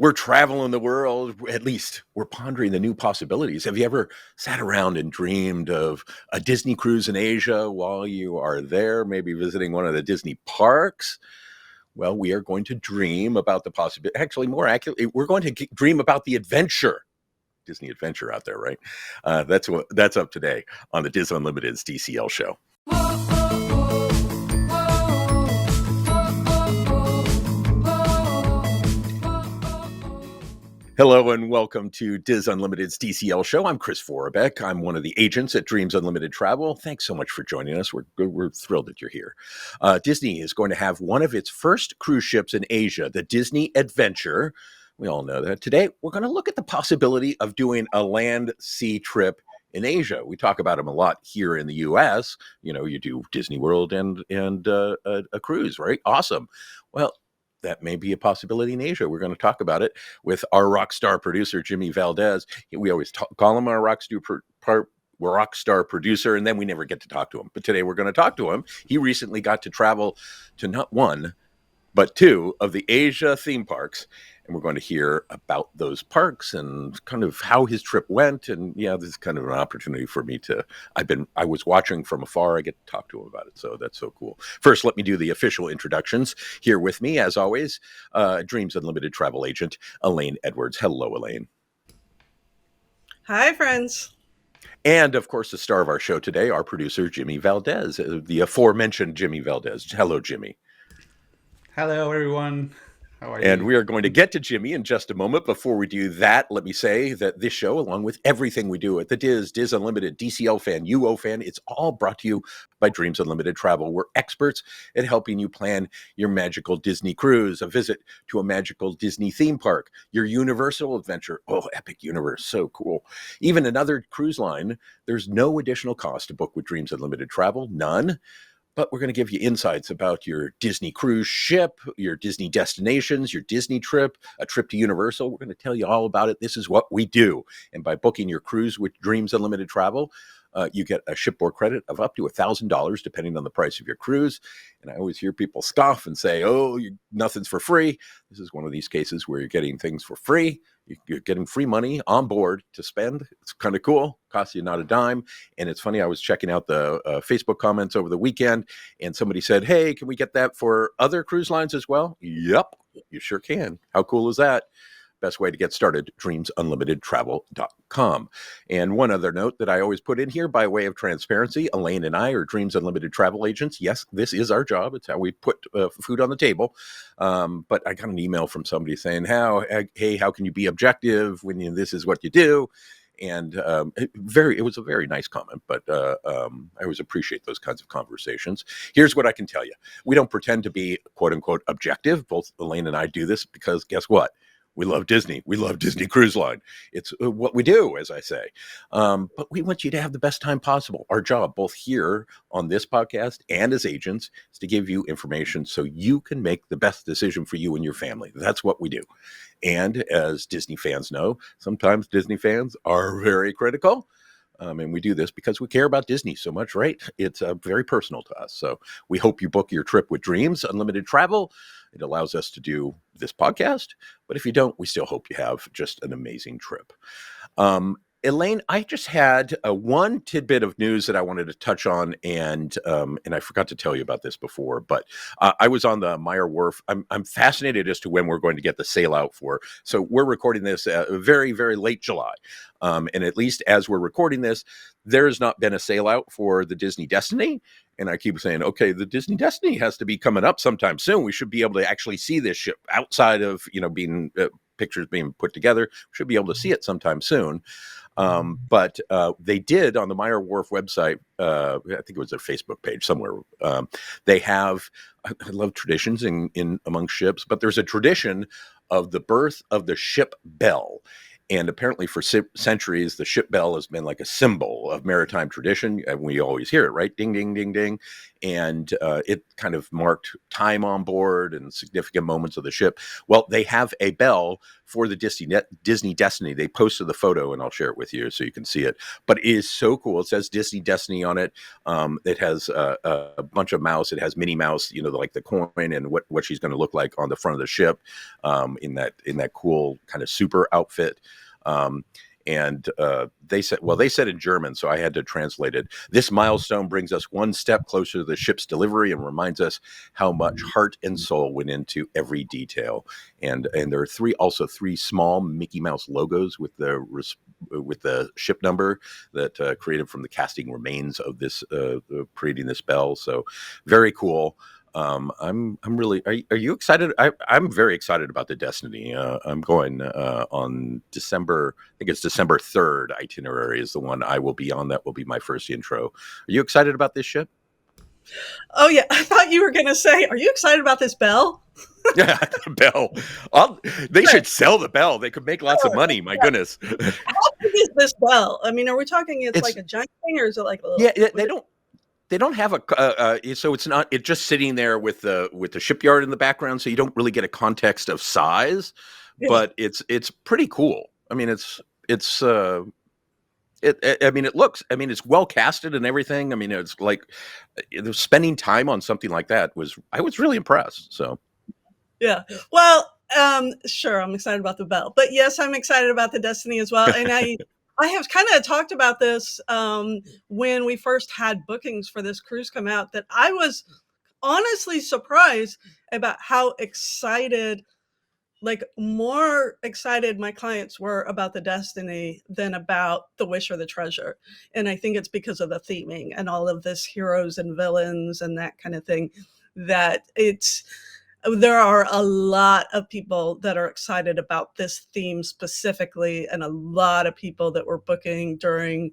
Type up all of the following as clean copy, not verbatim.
We're traveling the world. At least we're pondering the new possibilities. Have you ever sat around and dreamed of a Disney cruise in Asia while you are there, maybe visiting one of the Disney parks? Well, we are going to dream about the possibility. Actually, more accurately, we're going to dream about the adventure. Disney adventure out there, right? That's up today on the Dis Unlimited's DCL Show. Hello and welcome to Dis Unlimited's DCL Show. I'm Chris Forbeck. I'm one of the agents at Dreams Unlimited Travel. Thanks so much for joining us. We're thrilled that you're here. Disney is going to have one of its first cruise ships in Asia, the Disney Adventure. We all know that. Today, we're going to look at the possibility of doing a land-sea trip in Asia. We talk about them a lot here in the U.S. You know, you do Disney World and a cruise, right? Awesome. Well, that may be a possibility in Asia. We're going to talk about it with our rock star producer, Jimmy Valdez. We always call him our rock star producer, and then we never get to talk to him. But today we're going to talk to him. He recently got to travel to not one, but two of the Asia theme parks. And we're going to hear about those parks and kind of how his trip went. And yeah, this is kind of an opportunity for me to, I was watching from afar. I get to talk to him about it. So that's so cool. First, let me do the official introductions. Here with me, as always, Dreams Unlimited travel agent, Elaine Edwards. Hello, Elaine. Hi, friends. And of course, the star of our show today, our producer, Jimmy Valdez, the aforementioned Jimmy Valdez. Hello, Jimmy. Hello, everyone. How are you? And we are going to get to Jimmy in just a moment. Before we do that, let me say that this show, along with everything we do at the Dis Unlimited, DCL Fan, UO Fan, it's all brought to you by Dreams Unlimited Travel. We're experts at helping you plan your magical Disney cruise, a visit to a magical Disney theme park, your Universal adventure. Oh, Epic Universe, so cool. Even another cruise line. There's no additional cost to book with Dreams Unlimited Travel, none. But we're going to give you insights about your Disney cruise ship, your Disney destinations, your Disney trip, a trip to Universal. We're going to tell you all about it. This is what we do. And by booking your cruise with Dreams Unlimited Travel, you get a shipboard credit of up to $1,000, depending on the price of your cruise. And I always hear people scoff and say, oh, nothing's for free. This is one of these cases where you're getting things for free. You're getting free money on board to spend. It's kind of cool. Costs you not a dime. And it's funny, I was checking out the Facebook comments over the weekend, and somebody said, hey, can we get that for other cruise lines as well? Yep, you sure can. How cool is that? Best way to get started, dreamsunlimitedtravel.com. And one other note that I always put in here by way of transparency, Elaine and I are Dreams Unlimited travel agents. Yes, this is our job. It's how we put food on the table. But I got an email from somebody saying, hey, how can you be objective when this is what you do? And it was a very nice comment, but I always appreciate those kinds of conversations. Here's what I can tell you. We don't pretend to be, quote unquote, objective. Both Elaine and I do this because guess what? We love Disney. We love Disney Cruise Line. It's what we do, as I say. But we want you to have the best time possible. Our job, both here on this podcast and as agents, is to give you information so you can make the best decision for you and your family. That's what we do. And as Disney fans know, sometimes Disney fans are very critical. And we do this because we care about Disney so much, right? It's very personal to us. So we hope you book your trip with Dreams Unlimited Travel. It allows us to do this podcast. But if you don't, we still hope you have just an amazing trip. Elaine, I just had one tidbit of news that I wanted to touch on, and I forgot to tell you about this before, but I was on the Meyer Wharf. I'm fascinated as to when we're going to get the sail out for. So we're recording this very, very late July. And at least as we're recording this, there has not been a sail out for the Disney Destiny. And I keep saying, okay, the Disney Destiny has to be coming up sometime soon. We should be able to actually see this ship outside of, being pictures being put together. We should be able to see it sometime soon. But they did on the Meyer Wharf website, I think it was their Facebook page somewhere. They have, I love traditions in among ships, but there's a tradition of the birth of the ship bell. And apparently for centuries, the ship bell has been like a symbol of maritime tradition. And we always hear it, right? Ding, ding, ding, ding. and it kind of marked time on board and significant moments of the ship. Well, they have a bell for the Disney Destiny. They posted the photo, and I'll share it with you so you can see it. But it is so cool. It says Disney Destiny on it. It has a bunch of mouse. It has Minnie Mouse, like the coin and what she's going to look like on the front of the ship, in that cool kind of super outfit. And they said in German, so I had to translate it. This milestone brings us one step closer to the ship's delivery and reminds us how much heart and soul went into every detail. And there are three small Mickey Mouse logos with the ship number that created from the casting remains of this creating this bell. So very cool. I'm really. Are you excited? I'm very excited about the Destiny. I'm going on December. I think it's December 3rd. Itinerary is the one I will be on. That will be my first intro. Are you excited about this ship? Oh yeah, I thought you were going to say, "Are you excited about this bell?" Yeah, the bell. They should sell the bell. They could make lots of money. My goodness. How big is this bell? I mean, are we talking? It's like a giant thing, or is it like a little? Yeah, they don't. They don't have so it's not. It's just sitting there with the shipyard in the background, so you don't really get a context of size. Yeah. But it's pretty cool. I mean, it looks. I mean, it's well casted and everything. I mean, it's like spending time on something like that I was really impressed. So, yeah. Well, sure, I'm excited about the bell, but yes, I'm excited about the Destiny as well, and I have kind of talked about this when we first had bookings for this cruise come out, that I was honestly surprised about how excited, like more excited my clients were about the Destiny than about the Wish or the Treasure. And I think it's because of the theming and all of this heroes and villains and that kind of thing, that there are a lot of people that are excited about this theme specifically, and a lot of people that were booking during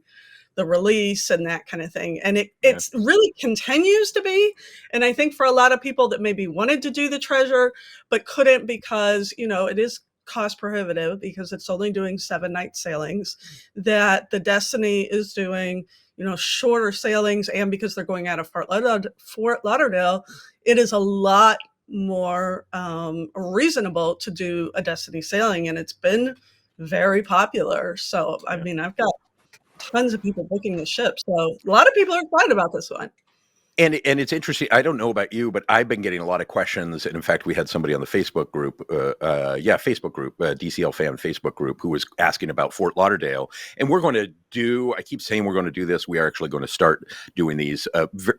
the release and that kind of thing. And it's really continues to be. And I think for a lot of people that maybe wanted to do the Treasure, but couldn't because, it is cost prohibitive because it's only doing 7-night sailings, that the Destiny is doing, shorter sailings. And because they're going out of Fort Lauderdale, it is a lot more reasonable to do a Destiny sailing, and it's been very popular. So I mean, I've got tons of people booking the ship, so a lot of people are excited about this one. And it's interesting. I don't know about you, but I've been getting a lot of questions. And in fact, we had somebody on the Facebook group, DCL fan Facebook group, who was asking about Fort Lauderdale. And I keep saying we're going to do this. We are actually going to start doing these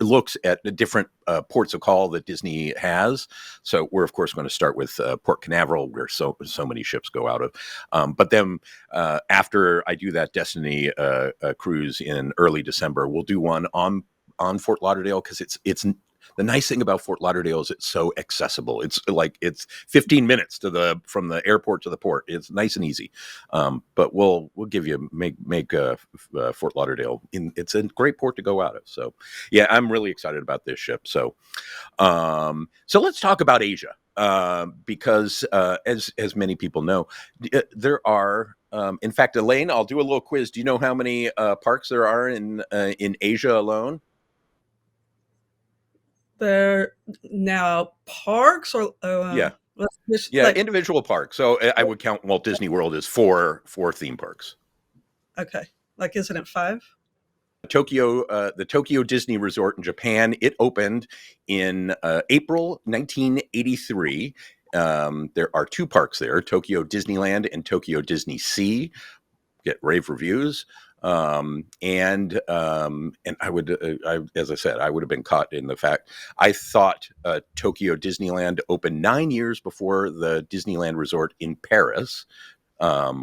looks at the different ports of call that Disney has. So we're, of course, going to start with Port Canaveral, where so many ships go out of. But then after I do that Destiny cruise in early December, we'll do one on Fort Lauderdale, because it's the nice thing about Fort Lauderdale is it's so accessible. It's 15 minutes from the airport to the port. It's nice and easy. But we'll give you make Fort Lauderdale. It's a great port to go out of. So yeah, I'm really excited about this ship. So let's talk about Asia, because as many people know, there are. In fact, Elaine, I'll do a little quiz. Do you know how many parks there are in Asia alone? They're now parks, or individual parks. So I would count Walt Disney World as four theme parks. Okay, isn't it 5? The Tokyo Disney Resort in Japan, it opened in April 1983. There are 2 parks there: Tokyo Disneyland and Tokyo Disney Sea. Get rave reviews. And I would, as I said, I would have been caught in the fact I thought Tokyo Disneyland opened 9 years before the Disneyland Resort in Paris,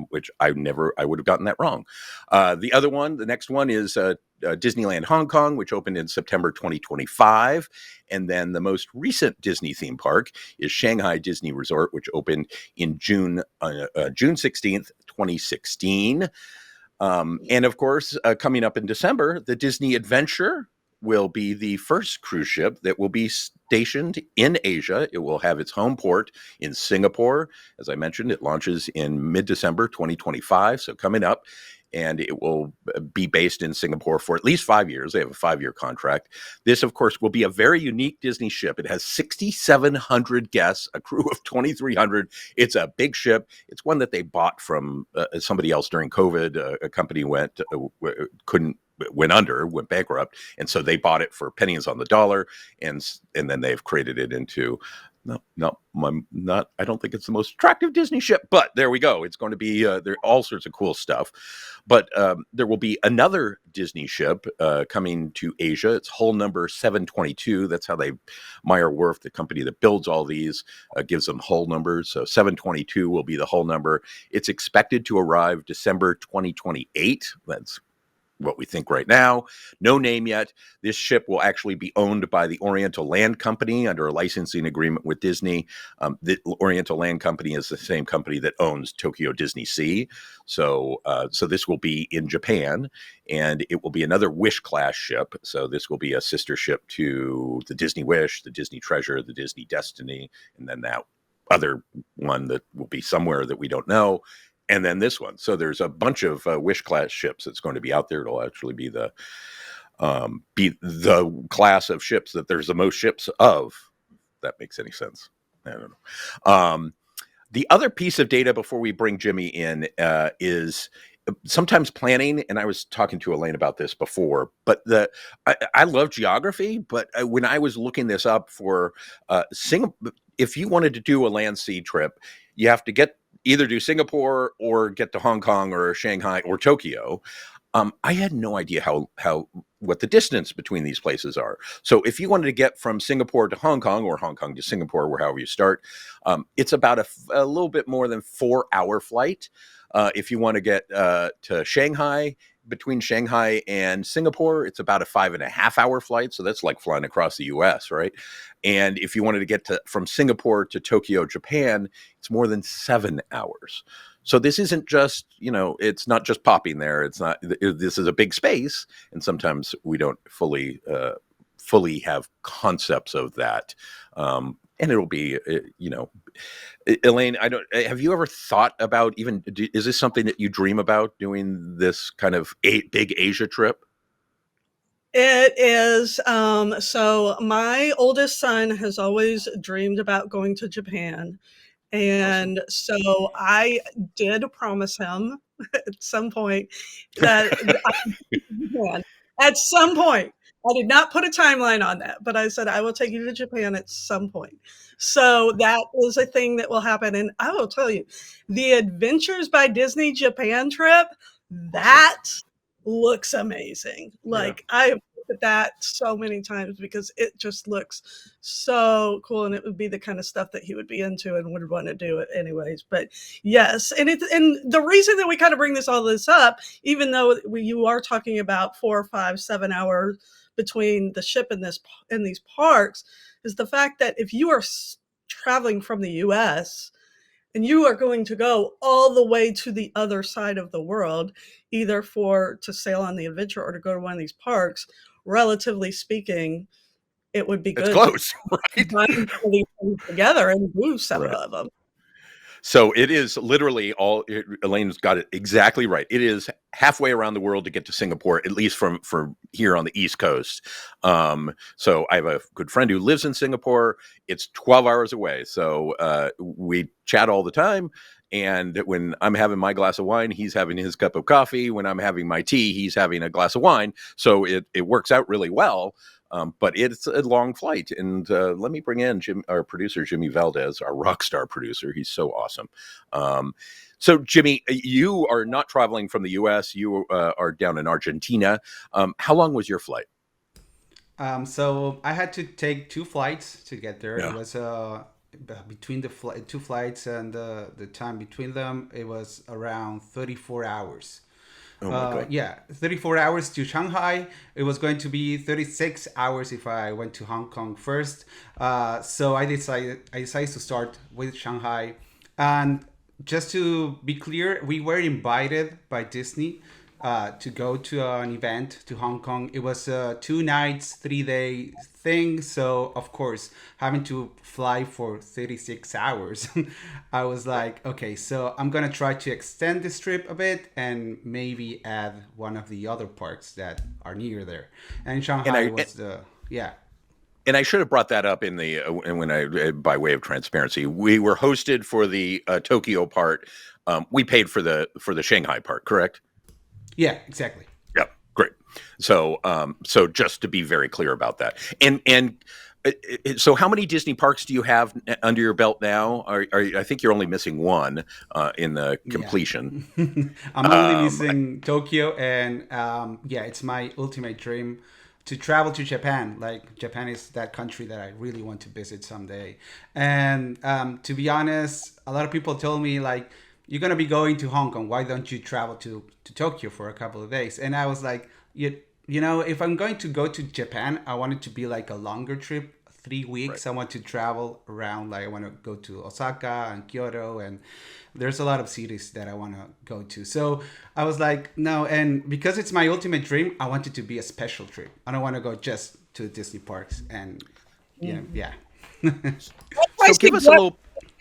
which I would have gotten that wrong. The next one is Disneyland Hong Kong, which opened in September 2025. And then the most recent Disney theme park is Shanghai Disney Resort, which opened in June 16th, 2016. And of course, coming up in December, the Disney Adventure will be the first cruise ship that will be stationed in Asia. It will have its home port in Singapore. As I mentioned, it launches in mid-December 2025, so coming up. and it will be based in Singapore for at least 5 years. They have a 5-year contract. This, of course, will be a very unique Disney ship. It has 6,700 guests, a crew of 2,300. It's a big ship. It's one that they bought from somebody else during COVID. A company went bankrupt, and so they bought it for pennies on the dollar, and then they've created it into I don't think it's the most attractive Disney ship, but there we go. It's going to be there all sorts of cool stuff. But there will be another Disney ship coming to Asia. It's hull number 722. That's how Meyer Werft, the company that builds all these, gives them hull numbers. So 722 will be the hull number. It's expected to arrive December 2028. That's what we think right now. No name yet. This ship will actually be owned by the Oriental Land Company under a licensing agreement with Disney. The Oriental Land Company is the same company that owns Tokyo Disney Sea. So this will be in Japan, and it will be another Wish class ship. So this will be a sister ship to the Disney Wish, the Disney Treasure, the Disney Destiny, and then that other one that will be somewhere that we don't know. And then this one. So there's a bunch of Wish class ships that's going to be out there. It'll actually be the class of ships that there's the most ships of. If that makes any sense. I don't know. The other piece of data before we bring Jimmy in is sometimes planning. And I was talking to Elaine about this before, but I love geography. But when I was looking this up for Singapore, if you wanted to do a land sea trip, you have to either do Singapore or get to Hong Kong or Shanghai or Tokyo. I had no idea what the distance between these places are. So if you wanted to get from Singapore to Hong Kong or Hong Kong to Singapore, or however you start, it's about a little bit more than 4-hour flight. If you want to get to Shanghai, between Shanghai and Singapore, it's about a 5.5-hour flight. So that's like flying across the US, right? And if you wanted to get from Singapore to Tokyo, Japan, it's more than 7 hours. So this isn't just, it's not just popping there. This is a big space. And sometimes we don't fully have concepts of that. And it'll be, Elaine, have you ever thought about is this something that you dream about, doing this kind of big Asia trip? It is. So my oldest son has always dreamed about going to Japan. And so I did promise him at some point that at some point, I did not put a timeline on that, but I said, I will take you to Japan at some point. So that is a thing that will happen. And I will tell you, the Adventures by Disney Japan trip, that looks amazing. Like I have looked at that so many times because it just looks so cool, and it would be the kind of stuff that he would be into and would want to do it anyways. But yes, and the reason that we kind of bring all this up, even though you are talking about 4, 5, 7 hours between the ship and these parks, is the fact that if you are traveling from the US and you are going to go all the way to the other side of the world, either to sail on the adventure or to go to one of these parks, relatively speaking, it would be good. It's close, right? Bind these things together and do some of them. So it is literally Elaine's got it exactly right. It is halfway around the world to get to Singapore, at least from here on the East Coast. So I have a good friend who lives in Singapore. It's 12 hours away. So we chat all the time. And when I'm having my glass of wine, he's having his cup of coffee. When I'm having my tea, he's having a glass of wine. So it works out really well. But it's a long flight. And let me bring in our producer, Jimmy Valdez, our rock star producer. He's so awesome. So, Jimmy, you are not traveling from the U.S. You are down in Argentina. How long was your flight? So I had to take 2 flights to get there. Yeah. It was between the 2 flights and the time between them, it was around 34 hours. Oh my God. Yeah, 34 hours to Shanghai. It was going to be 36 hours if I went to Hong Kong first. So I decided to start with Shanghai. And just to be clear, we were invited by Disney to go to an event to Hong Kong. It was a 2 nights, 3 day thing. So of course, having to fly for 36 hours, I was like, okay, so I'm gonna try to extend this trip a bit and maybe add one of the other parks that are near there. And And Shanghai I was yeah. and I should have brought that up in the when I by way of transparency, we were hosted for the Tokyo part. We paid for the Shanghai part, correct? Yeah, exactly. Yeah, great. So, so just to be very clear about that, and so how many Disney parks do you have under your belt now? I think you're only missing one in the Yeah. completion. I'm only missing Tokyo, and yeah, it's my ultimate dream to travel to Japan. Like, Japan is that country that I really want to visit someday. And to be honest, a lot of people told me, like, you're gonna be going to Hong Kong. Why don't you travel to Tokyo for a couple of days? And I was like, you know, if I'm going to go to Japan, I want it to be like a longer trip, 3 weeks. Right. I want to travel around. Like, I want to go to Osaka and Kyoto, and there's a lot of cities that I want to go to. So I was like, no. And because it's my ultimate dream, I want it to be a special trip. I don't want to go just to Disney parks. And yeah. So give us a little.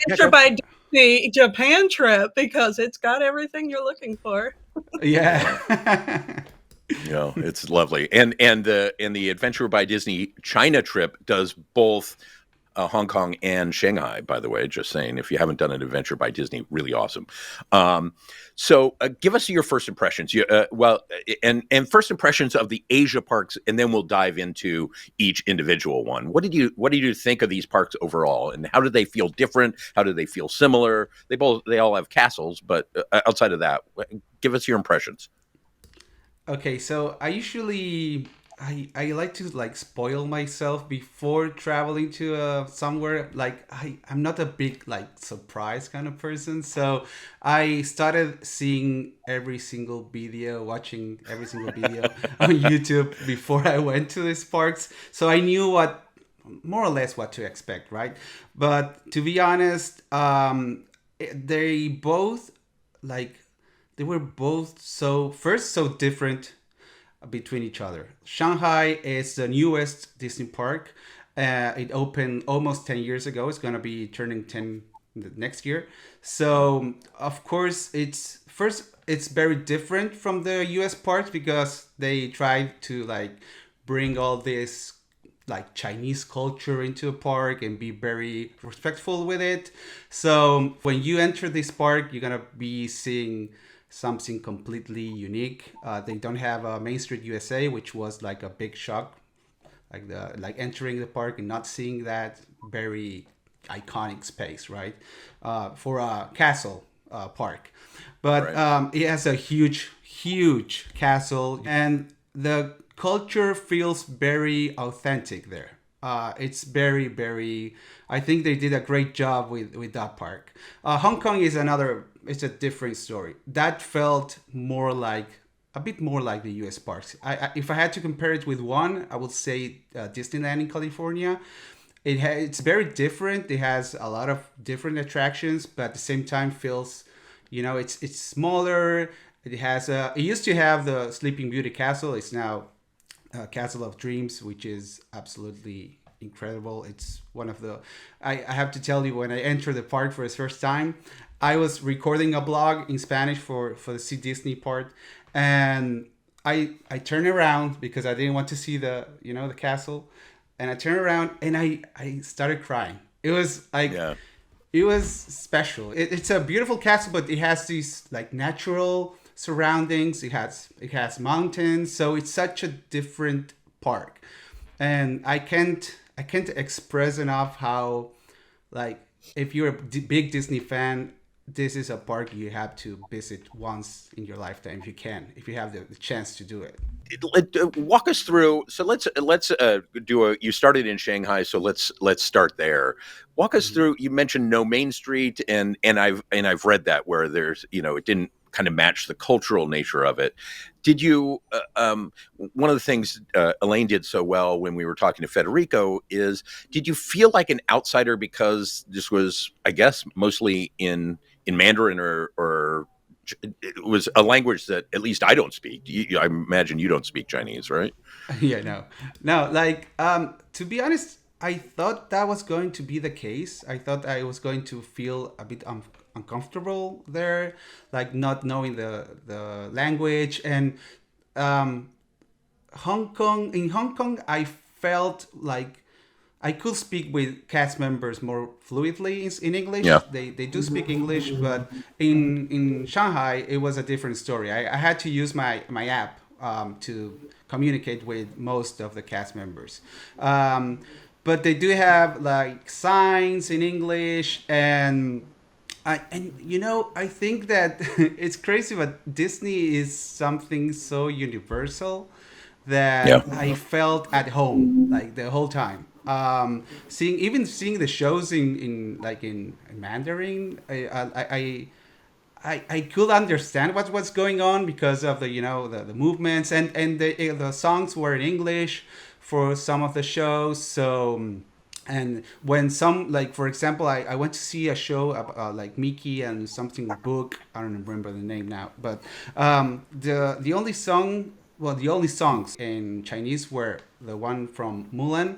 Yeah, Adventure by Disney Japan trip, because it's got everything you're looking for. Yeah. Yeah, it's lovely, and the Adventure by Disney China trip does both Hong Kong and Shanghai. By the way, just saying, if you haven't done an Adventure by Disney, really awesome. So give us your first impressions. And first impressions of the Asia parks, and then we'll dive into each individual one. What did you think of these parks overall, and how did they feel different? How did they feel similar? They all have castles, but outside of that, give us your impressions. Okay, so I like to like spoil myself before traveling to somewhere. Like, I'm not a big like surprise kind of person, so I started seeing every single video, watching every single video on YouTube before I went to these parks. So I knew what more or less what to expect, right? But to be honest, they both like they were both so different between each other. Shanghai is the newest Disney park. It opened almost 10 years ago. It's going to be turning 10 next year. So, of course, it's very different from the US parks because they tried to like bring all this like Chinese culture into a park and be very respectful with it. So when you enter this park, you're gonna be seeing something completely unique. They don't have a Main Street USA, which was like a big shock, like entering the park and not seeing that very iconic space, right? For a castle park, but Right. it has a huge castle, and the culture feels very authentic there. It's very. I think they did a great job with that park. Hong Kong is another. It's a different story. That felt more like a bit more like the U.S. parks. If I had to compare it with one, I would say Disneyland in California. It's very different. It has a lot of different attractions, but at the same time feels, it's smaller. It used to have the Sleeping Beauty Castle. It's now Castle of Dreams, which is absolutely incredible. It's one of the. I have to tell you, when I entered the park for the first time, I was recording a blog in Spanish for the Sea Disney part, and I turned around because I didn't want to see the castle, and I turned around and I started crying. It was like. Yeah. It was special. It's a beautiful castle, but it has these like natural surroundings. It has mountains, so it's such a different park, and I can't express enough how, like, if you're a big Disney fan, this is a park you have to visit once in your lifetime if you have the chance to do it. Walk us through. So let's do a. You started in Shanghai, so let's start there. Walk us through. You mentioned no Main Street, and I've read that where there's it didn't kind of match the cultural nature of it. Did you? One of the things Elaine did so well when we were talking to Federico is, did you feel like an outsider because this was, I guess, mostly in Mandarin or it was a language that at least I don't speak. I imagine you don't speak Chinese, right? Yeah, no, like to be honest, I thought that was going to be the case. I thought I was going to feel a bit uncomfortable there, like not knowing the language. And um, in Hong Kong, I felt like I could speak with cast members more fluidly in English. Yeah. They do speak English, but in Shanghai, it was a different story. I had to use my app to communicate with most of the cast members. But they do have like signs in English, and I think that it's crazy, but Disney is something so universal that Yeah. I felt at home like the whole time. Seeing the shows in Mandarin, I could understand what's going on because of the movements, and the songs were in English for some of the shows. So and when some, like for example, I went to see a show like Mickey and something book, I don't remember the name now, but the only songs in Chinese were the one from Mulan,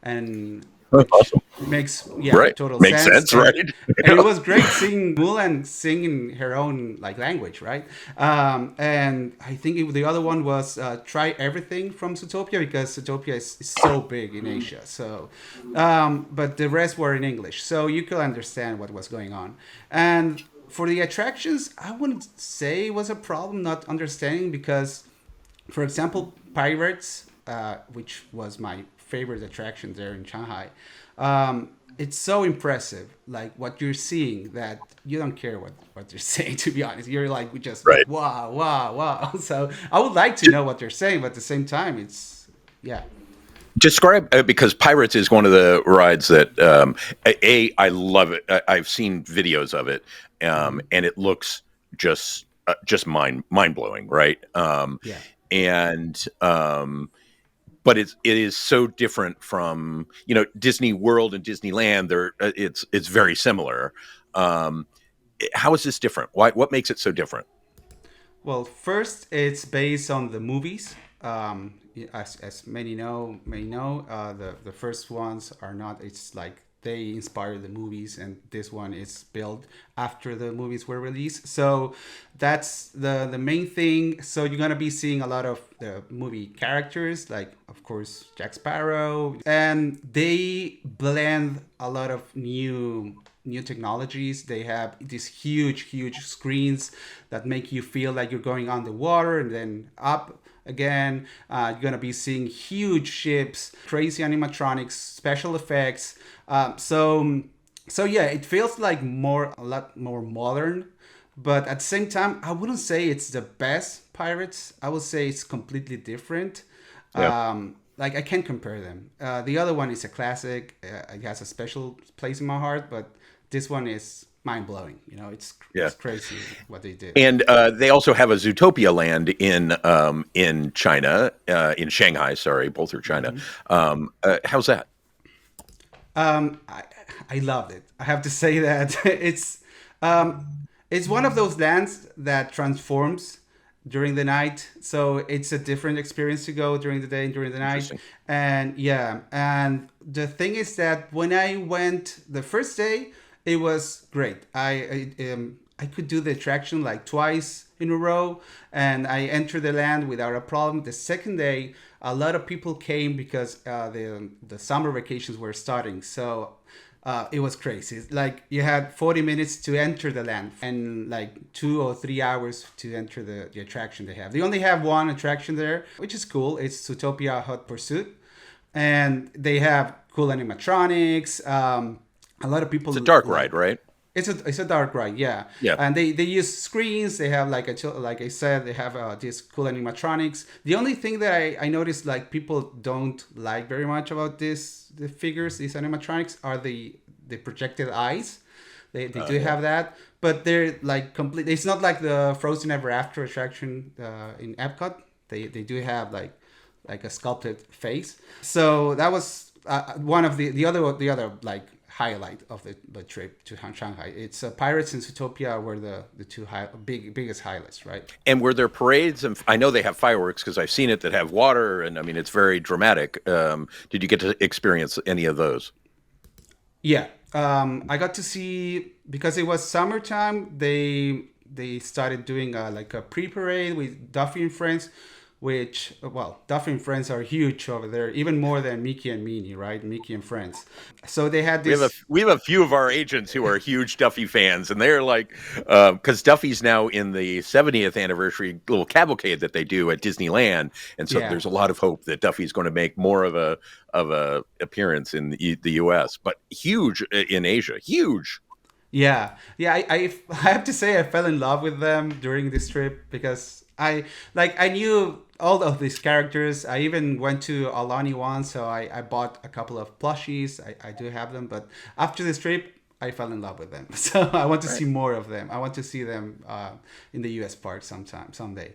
and That's which awesome. makes Right. total Makes sense. sense, right? And it was great seeing Mulan sing in her own like language, right? And I think the other one was Try Everything from Zootopia, because Zootopia is so big in Asia. So, but the rest were in English, so you could understand what was going on. And for the attractions, I wouldn't say it was a problem not understanding, because, for example, Pirates, which was my favorite attraction there in Shanghai, it's so impressive, like what you're seeing, that you don't care what they're saying, to be honest. You're like, we just Right. wow, wow, wow. So I would like to know what they're saying, but at the same time, it's, yeah. Describe, because Pirates is one of the rides that I love it. I've seen videos of it, and it looks just mind blowing, right? Yeah. And but it is so different from Disney World and Disneyland. It's very similar. How is this different? What makes it so different? Well, first, it's based on the movies. As many know, the first ones are not. It's like they inspired the movies, and this one is built after the movies were released. So that's the main thing. So you're gonna be seeing a lot of the movie characters, like of course Jack Sparrow, and they blend a lot of new technologies. They have these huge screens that make you feel like you're going on the water and then up again. You're gonna be seeing huge ships, crazy animatronics, special effects. So yeah, it feels like a lot more modern, but at the same time, I wouldn't say it's the best Pirates. I would say it's completely different. Yeah. Like I can't compare them. The other one is a classic. It has a special place in my heart, but this one is mind blowing. It's crazy what they did. And they also have a Zootopia land in China, in Shanghai. Sorry, both are China. How's that? I loved it. I have to say that it's one of those lands that transforms during the night. So it's a different experience to go during the day and during the night. And and the thing is that when I went the first day, it was great. I could do the attraction like twice in a row, and I entered the land without a problem. The second day, a lot of people came because the summer vacations were starting. So it was crazy. Like you had 40 minutes to enter the land and like 2 or 3 hours to enter the attraction they have. They only have one attraction there, which is cool. It's Zootopia Hot Pursuit. And they have cool animatronics. A lot of people. It's a dark ride, right? It's a dark ride, yeah. Yeah. And they use screens. They have like I said, they have these cool animatronics. The only thing that I noticed like people don't like very much about the figures, these animatronics, are the projected eyes. They do have that, but they're like complete. It's not like the Frozen Ever After attraction in Epcot. They do have like a sculpted face. So that was one of the other like highlight of the trip to Shanghai. It's Pirates and Zootopia were the two biggest highlights, right? And were there parades? And I know they have fireworks because I've seen it that have water, and I mean it's very dramatic. Did you get to experience any of those? Yeah, I got to see because it was summertime. They started doing like a pre-parade with Duffy and Friends, which, well, Duffy and Friends are huge over there, even more than Mickey and Minnie, right? Mickey and Friends. So they had this. We have a few of our agents who are huge Duffy fans, and they're like, because Duffy's now in the 70th anniversary little cavalcade that they do at Disneyland, and so there's a lot of hope that Duffy's going to make more of a appearance in the U.S., but huge in Asia, huge. Yeah, I have to say I fell in love with them during this trip because I knew all of these characters. I even went to Alani once, so I bought a couple of plushies. I do have them, but after this trip, I fell in love with them. So I want to see more of them. I want to see them in the U.S. park someday.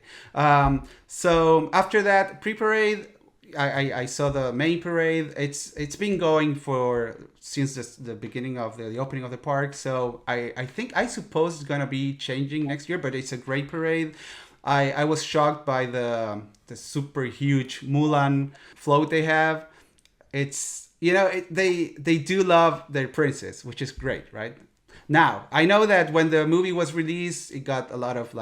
So after that pre-parade, I saw the main parade. It's been going since the beginning of the opening of the park. So I suppose it's gonna be changing next year. But it's a great parade. I was shocked by the super huge Mulan float they have. It's they do love their princess, which is great, right? Now I know that when the movie was released, it got a lot of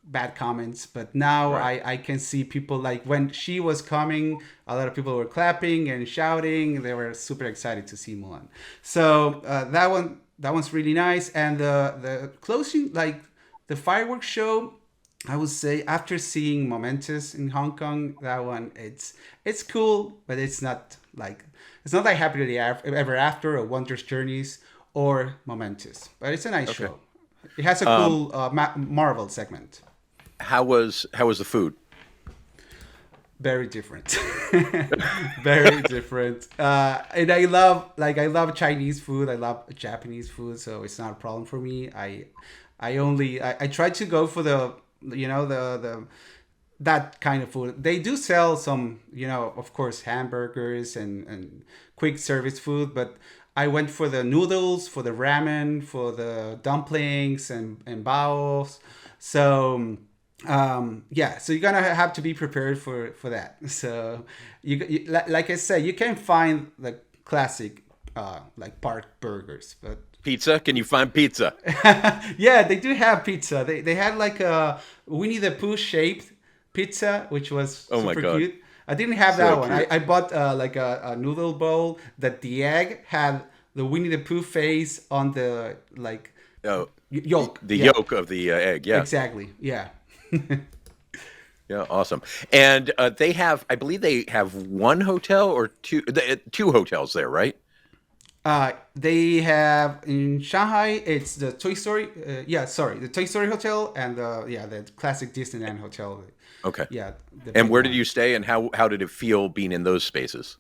bad comments, but now I can see people like when she was coming, a lot of people were clapping and shouting. They were super excited to see Mulan. So that one's really nice. And the closing, like the fireworks show, I would say after seeing Momentous in Hong Kong, that one it's cool, but it's not like Happily Ever After or Wondrous Journeys or Momentous, but it's a nice show. It has a cool Marvel segment. How was the food? Very different. Very different. And I love Chinese food. I love Japanese food, so it's not a problem for me. I try to go for the that kind of food. They do sell some, of course, hamburgers and quick service food, but I went for the noodles, for the ramen, for the dumplings and baos. So so you're gonna have to be prepared for that. So you like I said, you can find the classic like park burgers, but pizza. Can you find pizza? Yeah, they do have pizza. They had like a Winnie the Pooh shaped pizza, which was super cute. I didn't have that one. I bought like a noodle bowl that the egg had the Winnie the Pooh face on the yolk. The yolk of the egg. Yeah, exactly. Yeah. Yeah, awesome. And I believe they have one hotel or two hotels there, right? They have in Shanghai. It's the Toy Story. The Toy Story Hotel and the classic Disneyland Hotel. Okay. Yeah. And where did you stay, and how did it feel being in those spaces?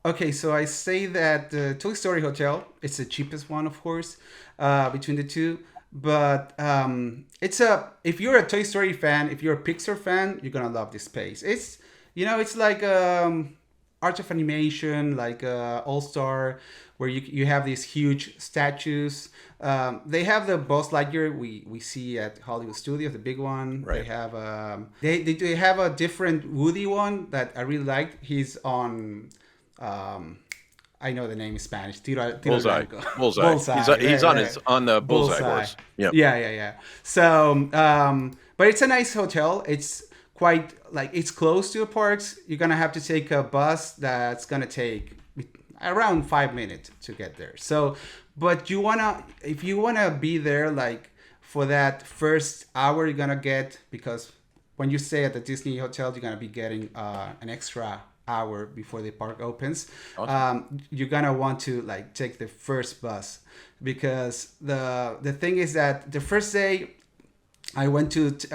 Okay, so I say that the Toy Story Hotel, it's the cheapest one, of course, between the two. But if you're a Toy Story fan, if you're a Pixar fan, you're gonna love this space. It's it's like art of animation, like All-Star, where you have these huge statues. They have the Buzz Lightyear we see at Hollywood Studios, the big one. Right. They have they have a different Woody one that I really liked. He's on. I know the name in Spanish. Bullseye. He's on the Bullseye horse. Yep. Yeah. So, but it's a nice hotel. It's quite it's close to the parks. You're gonna have to take a bus that's gonna take around 5 minutes to get there. So, but if you wanna be there for that first hour, you're gonna get, because when you stay at the Disney hotel, you're gonna be getting an extra hour before the park opens. Awesome. You're gonna want to take the first bus, because the thing is that the first day I took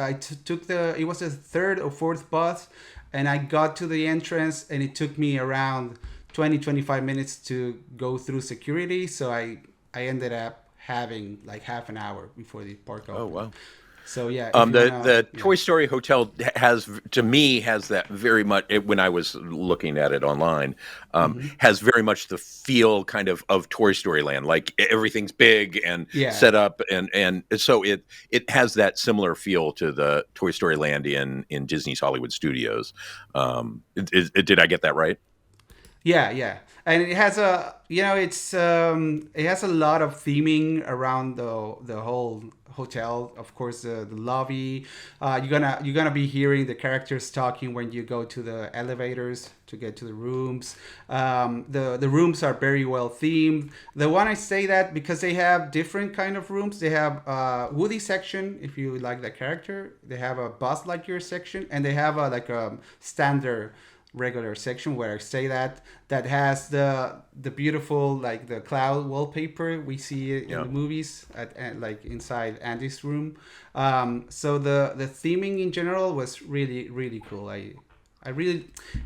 it was the third or fourth bus, and I got to the entrance, and it took me around 20-25 minutes to go through security. So I ended up having half an hour before the park opened. Oh wow. So yeah, if you wanna, The yeah. Toy Story Hotel to me, has that very much. When I was looking at it online, Hmm. has very much the feel kind of Toy Story Land. Like everything's big and Yeah. set up, and so it has that similar feel to the Toy Story Land in Disney's Hollywood Studios. Did I get that right? Yeah, yeah, and it has a it has a lot of theming around the whole hotel. Of course, the lobby. You're gonna be hearing the characters talking when you go to the elevators to get to the rooms. The rooms are very well themed. The one I say that because they have different kind of rooms. They have Woody section if you like the character. They have a Buzz Lightyear section, and they have a standard regular section where I say that has the beautiful like the cloud wallpaper we see in Yeah. the movies at like inside Andy's room. So the theming in general was really really cool. I really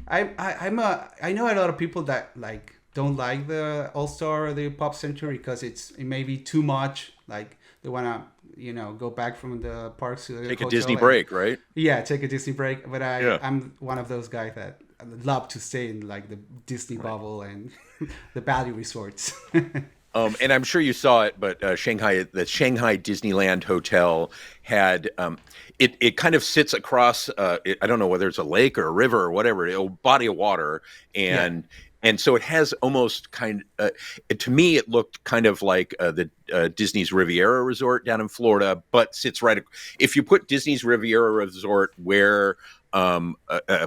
I know a lot of people that like don't like the All Star or the Pop Center because it may be too much. Like they wanna go back from the parks to the Take a hotel Disney and break, right? yeah, take a Disney break. But Yeah. I'm one of those guys that love to stay in like the Disney bubble and the value resorts. And I'm sure you saw it, but the Shanghai Disneyland Hotel had it kind of sits across. I don't know whether it's a lake or a river or whatever, a body of water, Yeah. and so it has almost to me it looked kind of like the Disney's Riviera Resort down in Florida, but sits right. If you put Disney's Riviera Resort where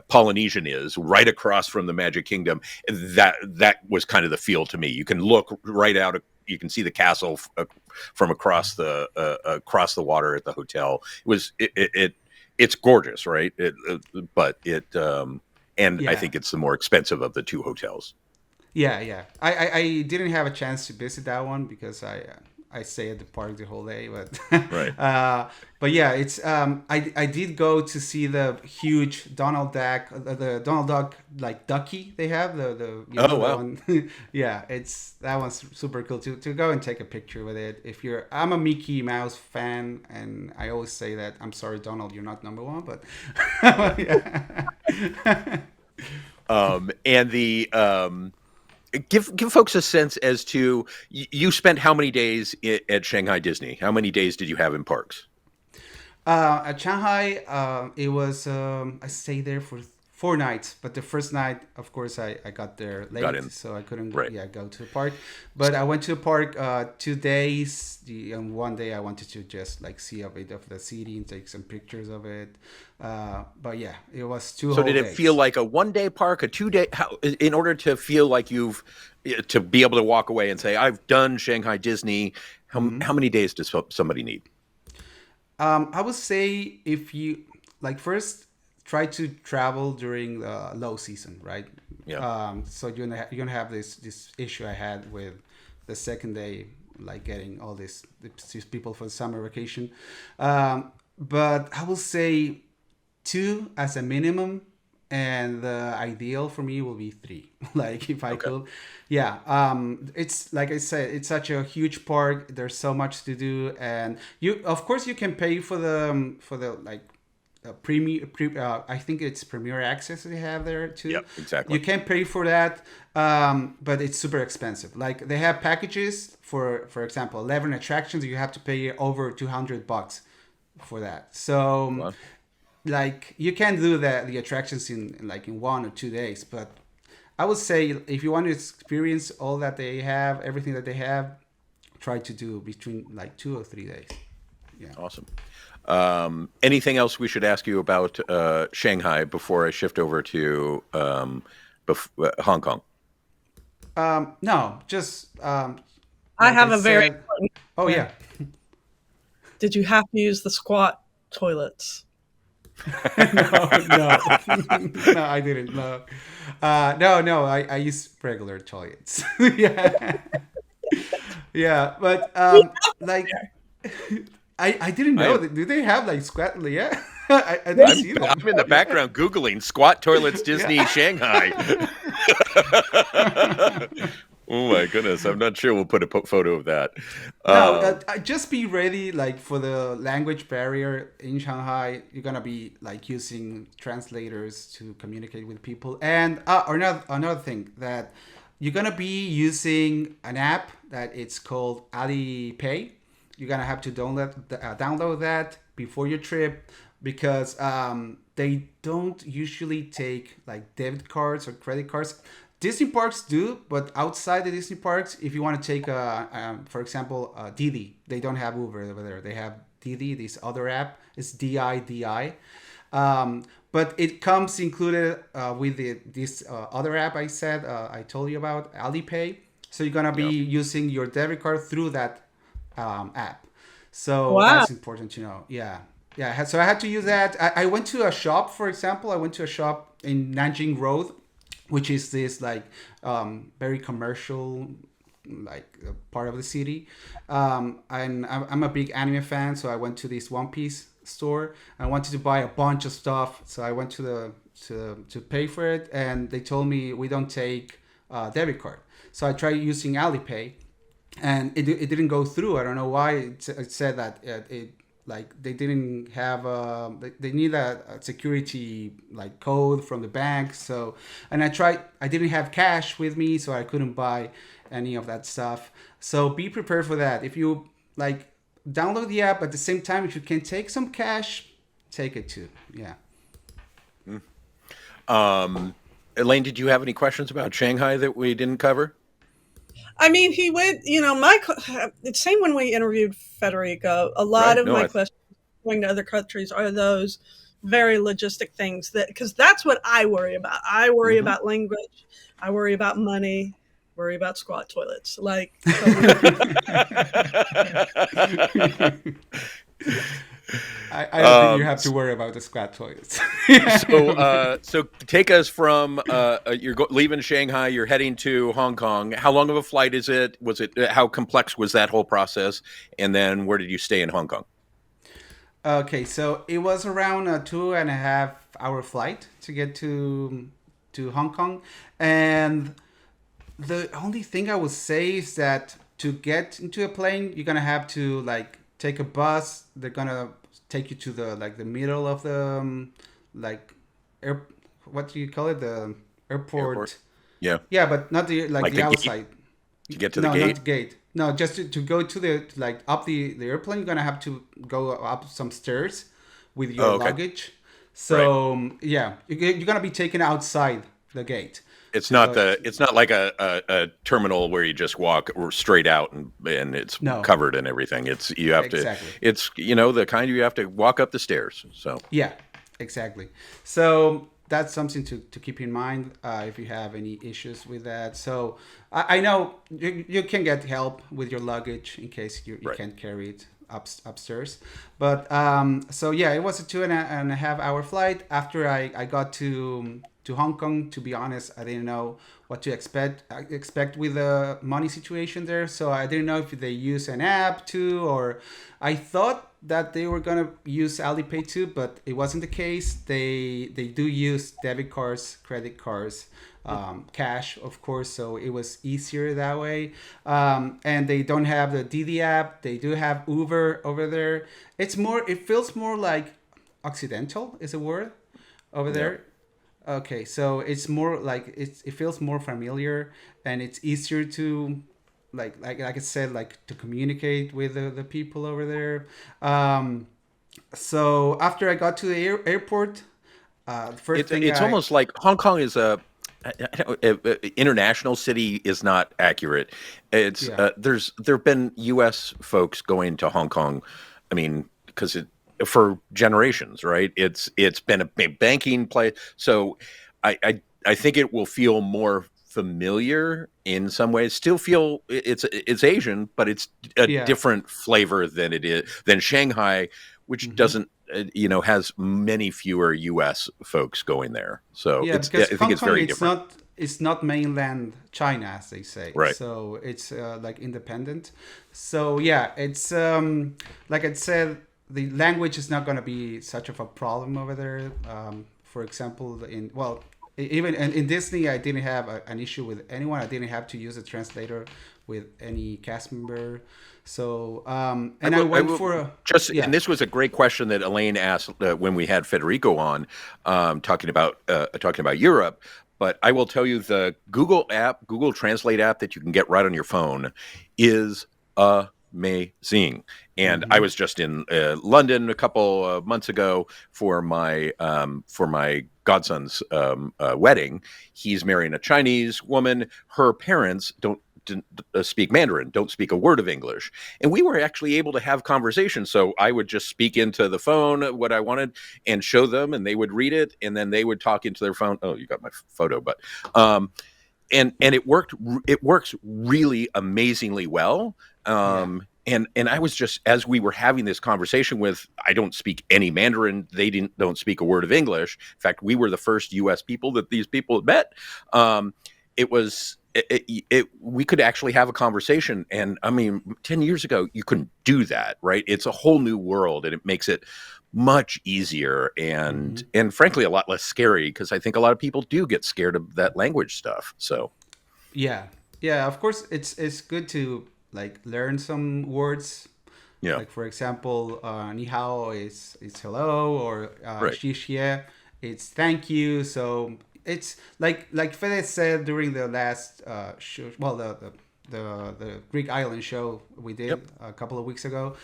Polynesian is right across from the Magic Kingdom. That was kind of the feel to me. You can look right out. You can see the castle from across the water at the hotel. It's gorgeous, right? And I Yeah. think it's the more expensive of the two hotels. Yeah, yeah. I didn't have a chance to visit that one because I stay at the park the whole day, but Right. but yeah, it's I did go to see the huge Donald Duck the Donald Duck like ducky they have Oh the wow. one yeah, it's that one's super cool to go and take a picture with it. If I'm a Mickey Mouse fan, and I always say that I'm sorry Donald, you're not number one, but yeah. And the give folks a sense as to you spent how many days at Shanghai Disney? How many days did you have in parks? At Shanghai, it was I stayed there for 4 nights, but the first night, of course, I got there Got late, in. so I couldn't Right. go to the park. But I went to the park 2 days, and one day I wanted to just like see a bit of the city and take some pictures of it. But yeah, it was two So whole did it feel days. like a 1 day park, a 2 day? How, in order to feel like to be able to walk away and say I've done Shanghai Disney, how many days does somebody need? I would say if you like first try to travel during the low season, right? Yeah. So you're gonna have this issue I had with the second day, like getting all these people for summer vacation. But I will say two as a minimum, and the ideal for me will be three. Like if I Okay. could, yeah. It's like I said, it's such a huge park. There's so much to do, and you of course you can pay for the like I think it's Premier Access they have there too. Yep. Exactly. You can pay for that, but it's super expensive. Like they have packages for example, 11 attractions. You have to pay over $200 for that. So Well, like you can do the attractions in 1 or 2 days, but I would say if you want to experience all that they have, everything that they have, try to do between like 2 or 3 days. Yeah. awesome. Anything else we should ask you about Shanghai before I shift over to Hong Kong? No, just I like I have a very said. important Oh question. yeah. Did you have to use the squat toilets? No, no, no, I didn't. No, no. I use regular toilets. Yeah, yeah, but like I didn't I know am, that. Do they have like squat? Yeah, I didn't see that. I'm in the Yeah, background Googling squat toilets Disney yeah. Shanghai. Oh my goodness, I'm not sure we'll put a photo of that. No, Um, just be ready. Like for the language barrier in Shanghai, you're gonna be like using translators to communicate with people. And another thing that you're gonna be using an app that it's called Alipay. You're gonna have to download that before your trip because they don't usually take like debit cards or credit cards. Disney parks do, but outside the Disney parks, if you want to take for example, Didi, they don't have Uber over there. They have Didi, this other app. It's DIDI. But it comes included with this other app I told you about, Alipay. So you're gonna be yeah. using your debit card through that app. So Wow. that's important to know. Yeah. Yeah. So I had to use that. I went to a shop, for example. I went to a shop in Nanjing Road, which is this like very commercial like part of the city. And I'm a big anime fan, so I went to this One Piece store. I wanted to buy a bunch of stuff, so I went to the to pay for it, and they told me we don't take debit card. So I tried using Alipay, and it didn't go through. I don't know why. It said that it like they didn't have they need a security like code from the bank. So, and I didn't have cash with me, so I couldn't buy any of that stuff. So be prepared for that. If you like download the app at the same time, if you can take some cash, take it too. Yeah. Elaine, did you have any questions about Shanghai that we didn't cover? I mean, he went, it's same when we interviewed Federico. A lot Right? of No, my I. questions going to other countries are those very logistic things because that's what I worry about. I worry Mhm. about language. I worry about money, worry about squat toilets. Like, so when we, I don't think you um, have to worry about the squat toilets. so take us from you're leaving Shanghai. You're heading to Hong Kong. How long of a flight is it? Was it how complex was that whole process? And then where did you stay in Hong Kong? Okay, so it was around a 2.5 hour flight to get to Hong Kong, and the only thing I would say is that to get into a plane, you're gonna have to like take a bus. They're gonna take you to the like the middle of the like air. What do you call it? The Airport. airport. Yeah, Yeah, but not the like like the the gate outside. to get to the No, not the gate. gate. No, just to go to the like up the airplane, you're gonna have to go up some stairs with your Oh, okay, luggage. right. So yeah, you're gonna be taken outside the gate. So It's not like a terminal where you just walk straight out and it's no, covered and everything. It's you have to. exactly. It's the kind you have to walk up the stairs. So Yeah, exactly. So that's something to keep in mind if you have any issues with that. So I know you can get help with your luggage in case you right. can't carry it upstairs. But so yeah, it was a 2.5 hour flight. After I got to Hong Kong, to be honest, I didn't know what to expect with the money situation there. So I didn't know if they use an app too, or I thought that they were gonna use Alipay too, but it wasn't the case. They do use debit cards, credit cards, cash, of course. So it was easier that way. And they don't have the Didi app. They do have Uber over there. It's more. It feels more like Occidental is a word over Yeah. there. Okay, so it's more like it feels more familiar, and it's easier to like I said, like to communicate with the people over there. Um, so after I got to the airport, the first thing It's I almost like Hong Kong is international city is not accurate. It's yeah there've been U.S. folks going to Hong Kong. I mean, because it for generations, right? It's been a banking place. So I think it will feel more familiar in some ways. Still feel it's Asian, but it's a yeah. different flavor than it is than Shanghai, which Hmm. doesn't has many fewer U.S. folks going there. So Yeah, it's because I think Hong it's Kong very different. it's not mainland China as they say. Right. So it's like independent. So yeah, it's like I said, the language is not going to be such of a problem over there. For example, in well, Even in Disney, I didn't have an issue with anyone. I didn't have to use a translator with any cast member. So and I went will for a just, and yeah. this was a great question that Elaine asked when we had Federico on, talking about Europe. But I will tell you, the Google Translate app that you can get right on your phone, is amazing. And I Mhm. was just in London a couple of months ago for my godson's wedding. He's marrying a Chinese woman. Her parents didn't speak Mandarin, don't speak a word of English, and we were actually able to have conversations. So I would just speak into the phone what I wanted and show them, and they would read it, and then they would talk into their phone. Oh, you got my photo, but um, and it worked. It works really amazingly well. Yeah. And I was just, as we were having this conversation with, I don't speak any Mandarin. They don't speak a word of English. In fact, we were the first U.S. people that these people had met. It was we could actually have a conversation, and I mean, 10 years ago you couldn't do that, right? It's a whole new world, and it makes it much easier Hmm. and frankly a lot less scary, because I think a lot of people do get scared of that language stuff. So Yeah. Yeah. Of course, it's good to like learn some words. yeah, Like for example, ni hao is hello, or right. xi xie, it's thank you. So it's like Fede said during the last show, well, the Greek island show we Yep. did a couple of weeks ago.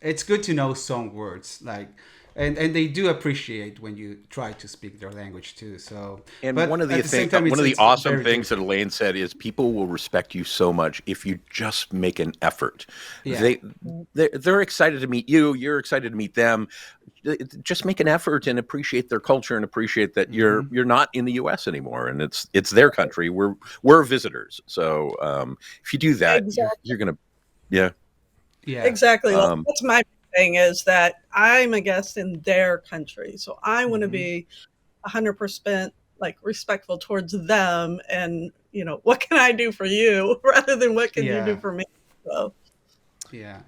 It's good to know some words, like, and they do appreciate when you try to speak their language too. So, And but at the same time, one of the it's awesome very things that different. Elaine said is people will respect you so much if you just make an effort. Yeah. They they're excited to meet you. You're excited to meet them. Just make an effort and appreciate their culture and appreciate that Hmm. you're not in the U.S. anymore, and it's their country. We're visitors. So if you do that, Exactly. you're gonna, yeah. Yeah. Exactly. Like, Um, that's my thing, is that I'm a guest in their country. So I want to Hmm. be 100% like respectful towards them, and what can I do for you rather than what can you do Yeah. for me. So Yeah.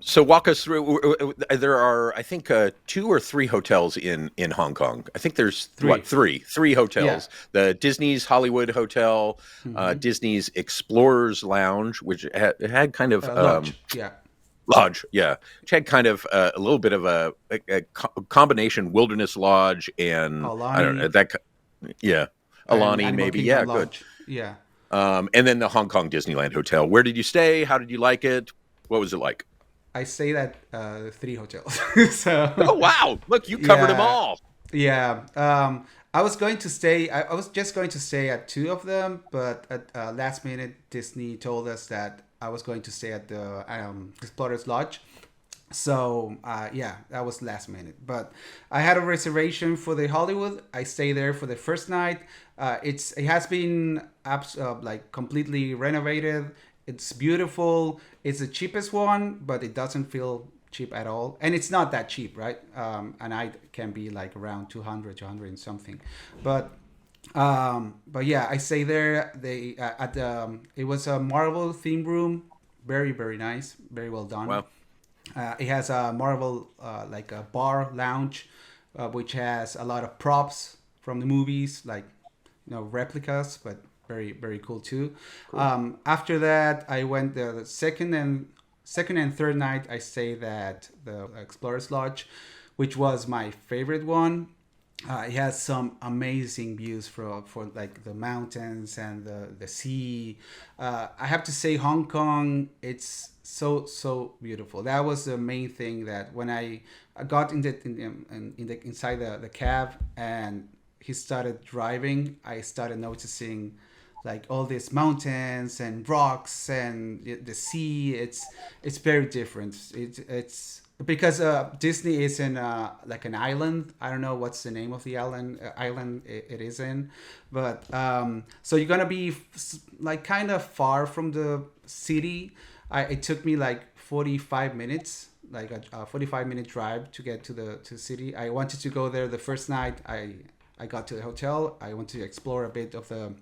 so walk us through. There are, I think, two or three hotels in Hong Kong. I think there's Three. three Yeah. hotels. The Disney's Hollywood Hotel, Hmm. Disney's Explorers Lounge, which had kind of Lodge. Yeah. lodge, yeah, which had kind of a little bit of a combination wilderness lodge and I don't know Alani yeah, and Alani Animal maybe, Kingdom yeah, good. Lodge. Yeah. And then the Hong Kong Disneyland Hotel. Where did you stay? How did you like it? What was it like? I stayed at three hotels. So Oh wow! Look, you covered them yeah, all. yeah. I was going to stay. I was just going to stay at two of them, but at last minute, Disney told us that I was going to stay at the Explorers Lodge. So yeah, that was last minute. But I had a reservation for the Hollywood. I stayed there for the first night. It has been like completely renovated. It's beautiful. It's the cheapest one, but it doesn't feel cheap at all. And it's not that cheap, right? A night can be like around 200, 200 and something. But but yeah, I stay there. They at the it was a Marvel theme room, very very nice, very well done. Wow. It has a Marvel like a bar lounge, which has a lot of props from the movies, like replicas, but very very cool too. Cool. After that, I went the second and third night. I stayed at the Explorers Lodge, which was my favorite one. It has some amazing views for like the mountains and the sea. I have to say, Hong Kong, it's so beautiful. That was the main thing, that when I got in the inside the cab and he started driving, I started noticing like all these mountains and rocks and the sea. It's very different. It's because Disney is in like an island. I don't know what's the name of the island it is in, but so you're gonna be like kind of far from the city. It took me like 45 minutes, like a 45-minute drive to get to the city. I wanted to go there the first night. I got to the hotel. I wanted to explore a bit of the.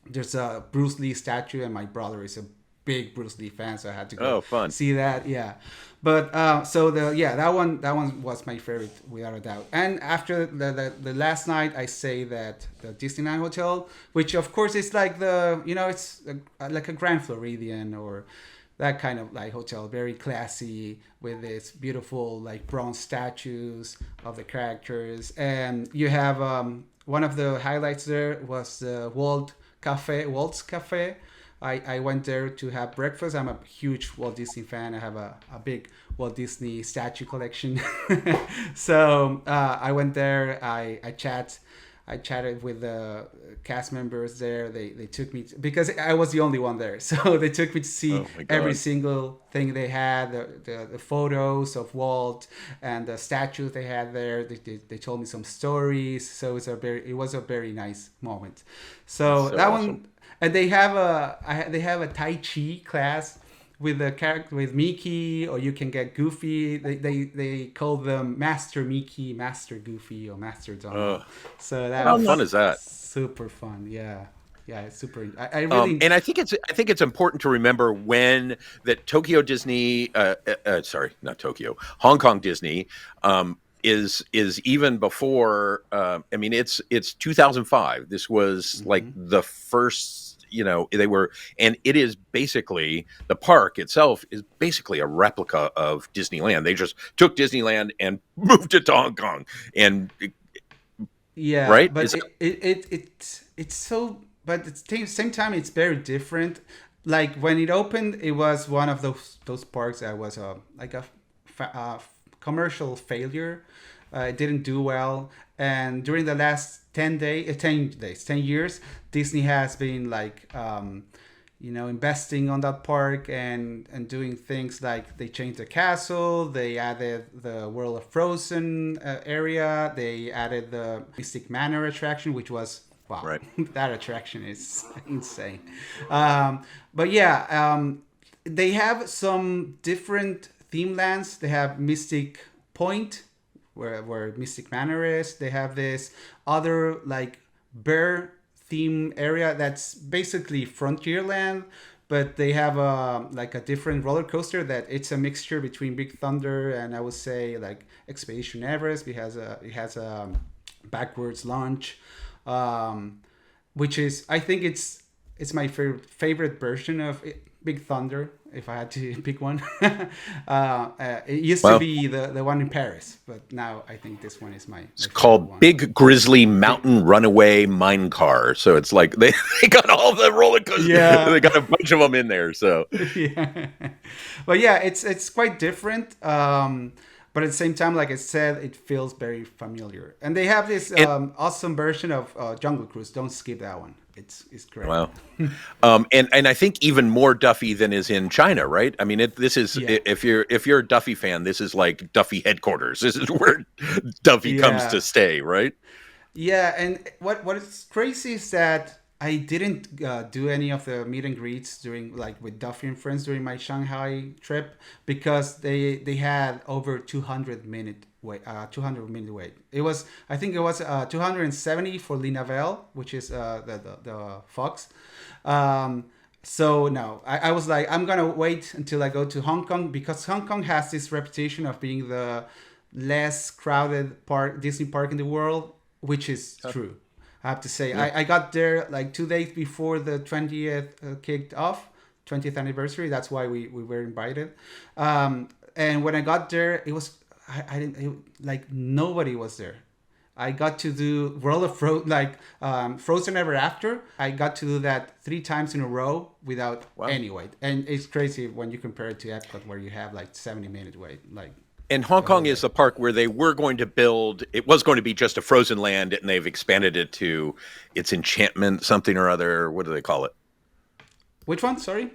There's a Bruce Lee statue, and my brother is a big Bruce Lee fan, so I had to go Oh, fun. see that. Yeah, but that one was my favorite without a doubt. And after the last night, I say that the Disneyland Hotel, which of course is like it's like a Grand Floridian or that kind of like hotel, very classy with its beautiful like bronze statues of the characters. And you have one of the highlights there was the Waltz Cafe. I went there to have breakfast. I'm a huge Walt Disney fan. I have a big Walt Disney statue collection. So I went there. I chatted with the cast members there. They took me because I was the only one there, so they took me to see every single thing they had, the photos of Walt and the statues they had there. They told me some stories, so it was a very nice moment. So that awesome. One, and they have a Tai Chi class with the character with Mickey, or you can get Goofy. They call them Master Mickey, Master Goofy, or Master Donald. So how fun is that? Super fun, yeah. Yeah, it's super. I really and I think it's important to remember when that Tokyo Disney, sorry, not Tokyo, Hong Kong Disney, is even before. I mean, it's 2005. This was like the first. They were, and it is basically, the park itself is basically a replica of Disneyland. They just took Disneyland and moved it to Hong Kong, and yeah, right. But it's so, but at the same time, it's very different. Like when it opened, it was one of those parks that was like a commercial failure. It didn't do well, and during the last 10 years, Disney has been like investing on that park and doing things like they changed the castle, they added the World of Frozen area, they added the Mystic Manor attraction, which was wow, right. That attraction is insane. But yeah, they have some different theme lands. They have Mystic Point, where Mystic Manor is. They have this other like bear theme area that's basically Frontierland, but they have like a different roller coaster that it's a mixture between Big Thunder and I would say like Expedition Everest. It has a backwards launch, which is, I think it's my favorite version of Big Thunder, if I had to pick one. It used to be the one in Paris, but now I think this one is my It's called one. Big Grizzly Mountain Runaway Mine Car. So it's like they got all the roller coasters. Yeah. They got a bunch of them in there. So yeah, but yeah, it's quite different. But at the same time, like I said, it feels very familiar. And they have this awesome version of Jungle Cruise. Don't skip that one. It's great. Wow. And I think even more Duffy than is in China, right? I mean, this is if you're a Duffy fan, this is like Duffy headquarters. This is where Duffy comes to stay, right? Yeah, and what is crazy is that I didn't do any of the meet and greets during with Duffy and friends during my Shanghai trip because they had over 200-minute wait. It was, I think it was 270 for Linavel, which is the fox. So no, I was like, I'm gonna wait until I go to Hong Kong because Hong Kong has this reputation of being the less crowded Disney park in the world, which is true. I have to say, I got there like 2 days before the 20th kicked off, 20th anniversary. That's why we were invited. And when I got there, it was nobody was there. I got to do World of Frozen Ever After. I got to do that 3 times in a row without any wait. And it's crazy when you compare it to Epcot, where you have 70-minute wait. And Hong Kong is the park where they were going to build, it was going to be just a Frozen Land, and they've expanded it to its Enchantment something or other. What do they call it? Which one? Sorry?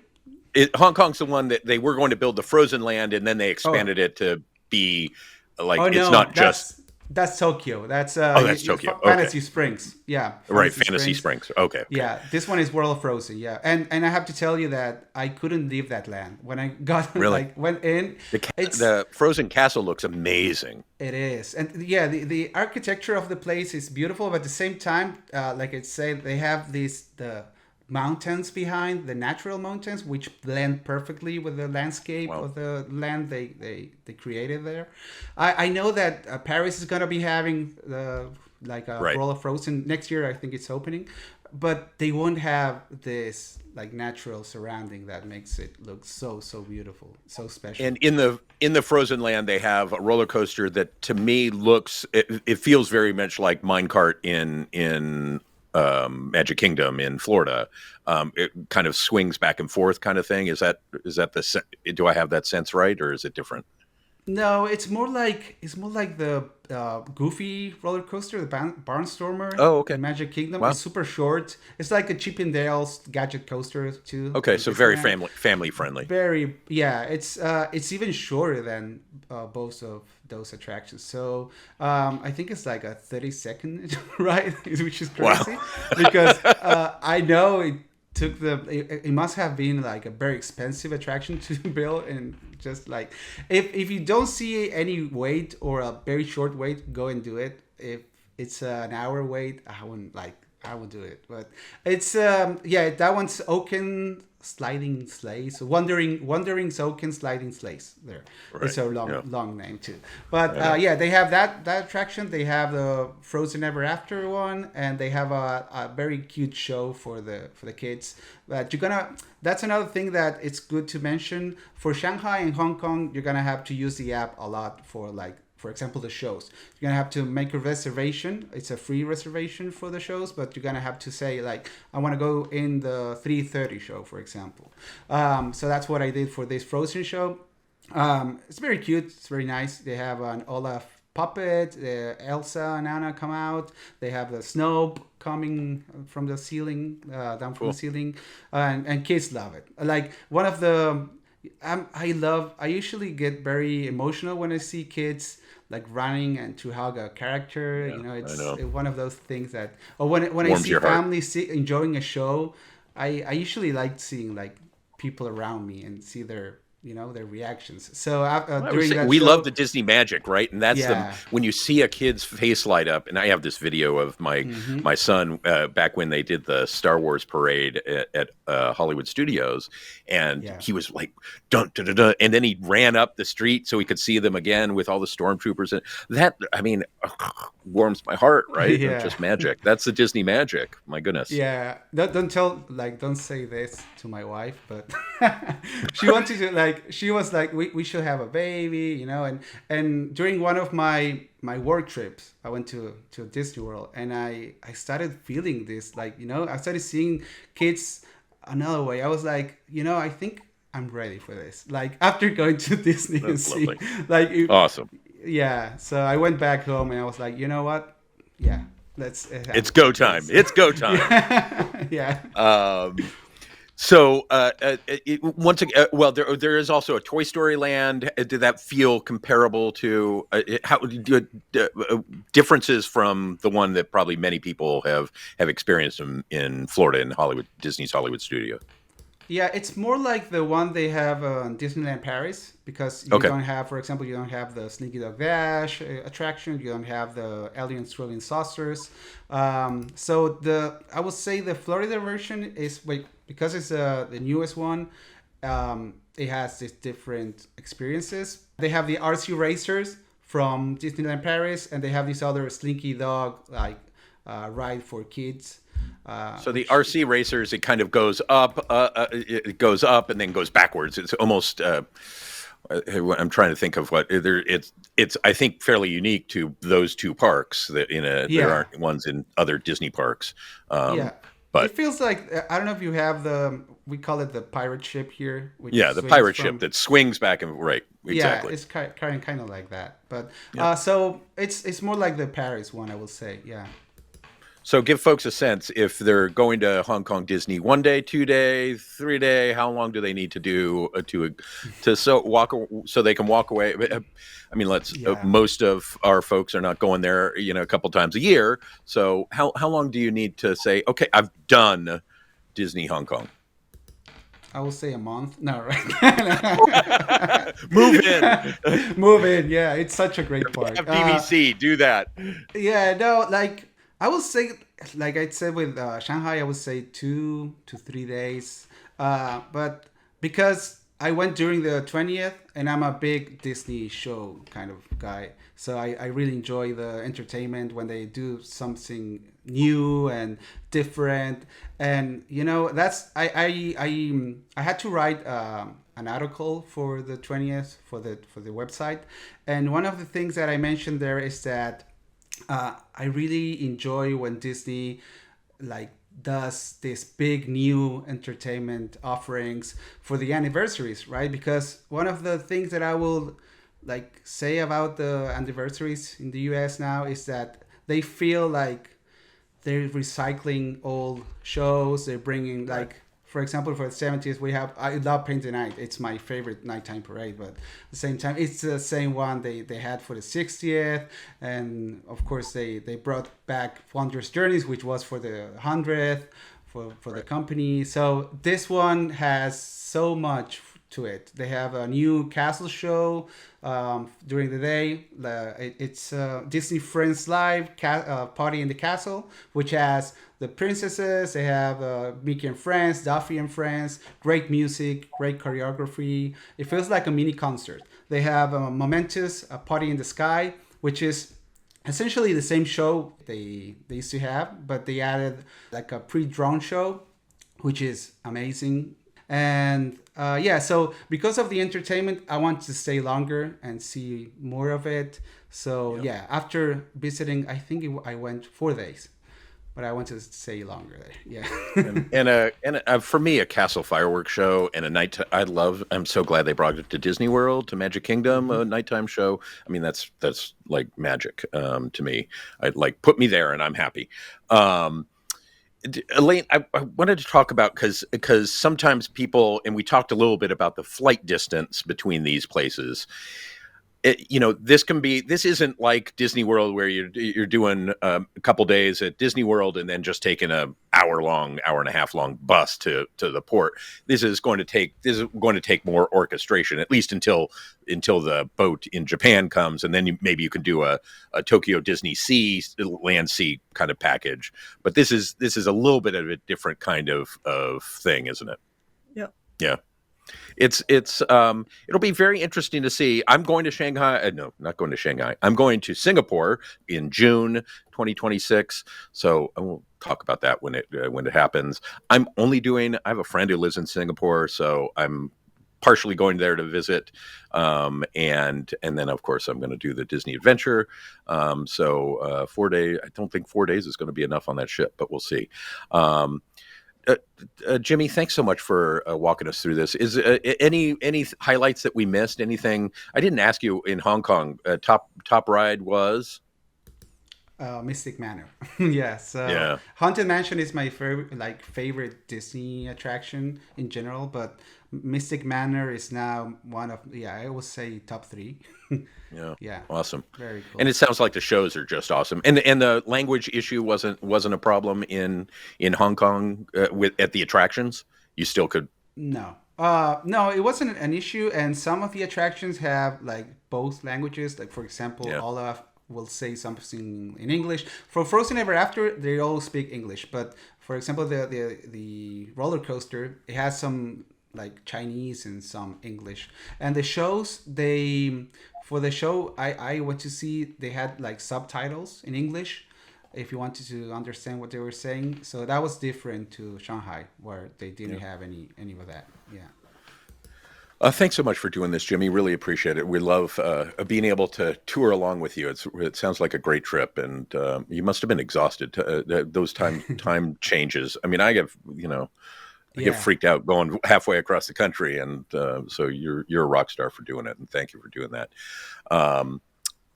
Hong Kong's the one that they were going to build the Frozen Land, and then they expanded it to be it's not just... That's Tokyo. That's that's Tokyo. Fantasy Springs. Yeah. Fantasy Springs. Okay. Yeah, this one is World of Frozen. Yeah, and I have to tell you that I couldn't leave that land when I got went in. The Frozen Castle looks amazing. It is, and the architecture of the place is beautiful, but at the same time, like I said, they have the mountains behind, the natural mountains, which blend perfectly with the landscape Wow. of the land they created there. I know that Paris is gonna be having like a Right. roller frozen next year. I think it's opening, but they won't have this like natural surrounding that makes it look so beautiful, so special. And in the frozen land, they have a roller coaster that, to me, it feels very much like minecart in Magic Kingdom in Florida. It kind of swings back and forth, kind of thing. Is that do I have that sense right, or is it different? No, it's more like the Goofy roller coaster, the Barnstormer Oh, okay. in Magic Kingdom. Wow. It's super short. It's like a Chip and Dale's gadget coaster too. Okay, in so very Disneyland. family friendly. Very, yeah. It's even shorter than both of those attractions. So I think it's like a 30-second ride, which is Wow. crazy because I know it took it must have been like a very expensive attraction to build, and just like if you don't see any wait or a very short wait, go and do it. If it's an hour wait, I would do it. But it's yeah, that one's Oaken Sliding Sleighs, Wandering Oaken Sliding Sleighs. There, Right. it's a long Yeah. long name too. But Yeah. yeah, they have that attraction. They have the Frozen Ever After one, and they have a very cute show for the kids. But that's another thing that it's good to mention for Shanghai and Hong Kong. You're gonna have to use the app a lot for, like, for example, the shows. You're gonna have to make a reservation. It's a free reservation for the shows, but you're gonna have to say, like, I want to go in the 3:30 show, for example. So that's what I did for this Frozen show. It's very cute. It's very nice. They have an Olaf puppet. Elsa and Anna come out. They have the snow coming from the ceiling, down from Cool. the ceiling, and kids love it. Like, one of the I usually get very emotional when I see kids like running and to hug a character. Yeah, It's I know. one of those things that, or when I Warms see your heart. families enjoying a show, I usually like seeing like people around me and see their their reactions. So during that We show, love the Disney magic, right? And that's Yeah. when you see a kid's face light up. And I have this video of my son back when they did the Star Wars parade at Hollywood Studios, and Yeah. he was like, dun, dun, dun, dun, and then he ran up the street so he could see them again with all the stormtroopers. And that, I mean, warms my heart, right? Yeah. Just magic. That's the Disney magic. My goodness. Yeah, don't say this to my wife, but she wanted to, like, she was like, we should have a baby, and during one of my work trips, I went to Disney World, and I started feeling this, like, I started seeing kids another way. I was like, I think I'm ready for this. Like, after going to Disney and That's see, lovely. like, Awesome. yeah. So I went back home and I was like, you know what? Yeah, It's go time. It's go time. yeah. So once again, well, there is also a Toy Story Land. Did that feel comparable to how differences from the one that probably many people have experienced in Florida in Disney's Hollywood Studio? Yeah, it's more like the one they have in Disneyland Paris, because you Okay. don't have, for example, you don't have the Slinky Dog Dash attraction. You don't have the Alien Swirling Saucers. So I would say the Florida version is, because it's the newest one. It has these different experiences. They have the RC racers from Disneyland Paris, and they have this other Slinky Dog ride for kids. So the RC racers, it kind of goes up, it goes up and then goes backwards. It's almost. I'm trying to think of what it's. I think fairly unique to those two parks. That there aren't ones in other Disney parks. Yeah. But it feels like, I don't know if you have we call it the pirate ship here. Which yeah, the swings pirate from- ship that swings back and right. Exactly. Yeah, it's kind of like that. But so it's more like the Paris one, I will say. Yeah. So give folks a sense, if they're going to Hong Kong Disney 1 day, 2 day, 3 day, how long do they need to do so they can walk away? I mean, most of our folks are not going there, a couple times a year. So how long do you need to say, okay, I've done Disney Hong Kong? I will say a month. No, right? Move in. Move in. Yeah, it's such a great park. Have BBC do that. Yeah, no, like, I would say, like I said with Shanghai, I would say 2 to 3 days. But because I went during the 20th, and I'm a big Disney show kind of guy, so I really enjoy the entertainment when they do something new and different. And that's I had to write an article for the 20th for the website, and one of the things that I mentioned there is that I really enjoy when Disney like does this big new entertainment offerings for the anniversaries, right? Because one of the things that I will like say about the anniversaries in the US now is that they feel like they're recycling old shows. They're bringing Right. like, for example, for the 70s, I love Paint the Night. It's my favorite nighttime parade, but at the same time, it's the same one they had for the 60th. And of course, they brought back Wondrous Journeys, which was for the 100th for the Right. company. So this one has so much to it. They have a new castle show during the day. It's Disney Friends Live Party in the Castle, which has the princesses. They have Mickey and Friends, Duffy and Friends. Great music, great choreography. It feels like a mini concert. They have Momentous, a Party in the Sky, which is essentially the same show they used to have, but they added like a pre-drawn show, which is amazing. And yeah, so because of the entertainment, I want to stay longer and see more of it. So Yep. yeah, after visiting, I think I went 4 days, but I want to stay longer there. Yeah. And for me, a castle fireworks show and a night. I'm so glad they brought it to Disney World, to Magic Kingdom, Mhm. a nighttime show. I mean, that's like magic to me. I'd like put me there, and I'm happy. Um, Elaine, I wanted to talk about because sometimes people, and we talked a little bit about the flight distance between these places. This isn't like Disney World where you're doing a couple days at Disney World and then just taking hour and a half long bus to the port. This is going to take more orchestration, at least until the boat in Japan comes, and then maybe you can do a Tokyo Disney Sea land sea kind of package. But this is a little bit of a different kind of thing, isn't it? Yep. Yeah. It'll be very interesting to see. I'm going to Shanghai. No, not going to Shanghai. I'm going to Singapore in June 2026. So I won't talk about that when it happens. I have a friend who lives in Singapore, so I'm partially going there to visit, and then of course I'm going to do the Disney Adventure. 4 day. I don't think 4 days is going to be enough on that ship, but we'll see. Um, Jimmy, thanks so much for walking us through this. Is any highlights that we missed? Anything I didn't ask you in Hong Kong? Top ride was Mystic Manor. Yeah, so yeah. Haunted Mansion is my favorite Disney attraction in general, but Mystic Manor is now one of, yeah, I would say top three. Yeah, Yeah, awesome. very And cool. it sounds like the shows are just awesome. And the language issue wasn't a problem in Hong Kong with at the attractions. You still could. No. No, it wasn't an issue, and some of the attractions have like both languages. Like for example, Yeah. Olaf will say something in English. For Frozen Ever After, they all speak English. But for example, the roller coaster, it has some like Chinese and some English. And the shows, they for the show I went to see, they had like subtitles in English if you wanted to understand what they were saying. So that was different to Shanghai, where they didn't Yeah. have any of that. Yeah. Thanks so much for doing this, Jimmy. Really appreciate it. We love being able to tour along with you. It sounds like a great trip, and you must have been exhausted. Those time changes. I mean, I get Yeah. freaked out going halfway across the country, and so you're a rock star for doing it, and thank you for doing that. Um,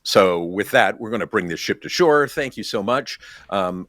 so with that, we're going to bring this ship to shore. Thank you so much.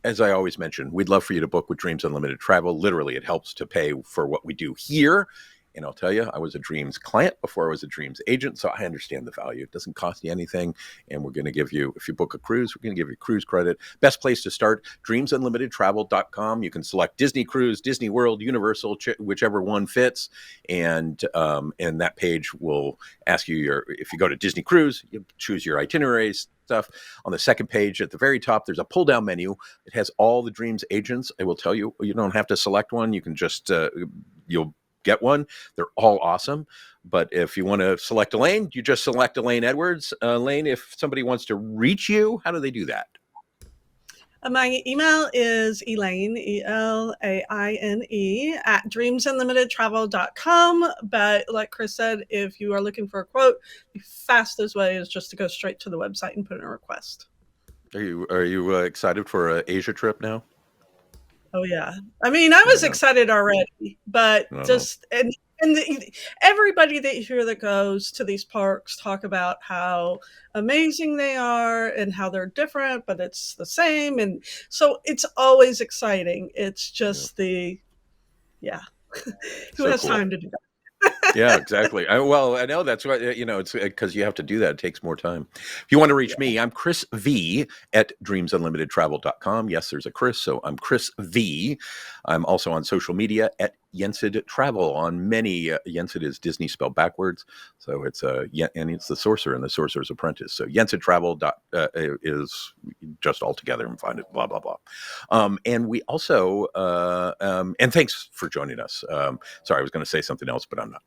As I always mention, we'd love for you to book with Dreams Unlimited Travel. Literally, it helps to pay for what we do here. And I'll tell you, I was a Dreams client before I was a Dreams agent, so I understand the value. It doesn't cost you anything, and we're going to give you, if you book a cruise, we're going to give you cruise credit. Best place to start, dreamsunlimitedtravel.com. You can select Disney Cruise, Disney World, Universal, whichever one fits, and that page will ask you if you go to Disney Cruise, you choose your itineraries, stuff. On the second page at the very top, there's a pull down menu. It has all the Dreams agents. It will tell you, you don't have to select one. You can just, you'll get one. They're all awesome. But if you want to select Elaine, you just select Elaine Edwards. Elaine, if somebody wants to reach you, how do they do that? My email is Elaine, Elaine, at dreamsunlimitedtravel.com. But like Chris said, if you are looking for a quote, the fastest way is just to go straight to the website and put in a request. Are you excited for an Asia trip now? Oh, yeah. I mean, I was excited already, but just, everybody that you hear that goes to these parks talk about how amazing they are and how they're different, but it's the same. And so it's always exciting. It's just who has time to do that? Yeah, exactly. I know that's what, it's because you have to do that. It takes more time. If you want to reach me, I'm Chris V at dreamsunlimitedtravel.com. Yes, there's a Chris, so I'm Chris V. I'm also on social media at Yensid Travel on many. Yensid is Disney spelled backwards, so it's and it's the Sorcerer and the Sorcerer's Apprentice. So Yensid Travel is just all together and find it. Blah blah blah. And we also and thanks for joining us. Sorry, I was going to say something else, but I'm not.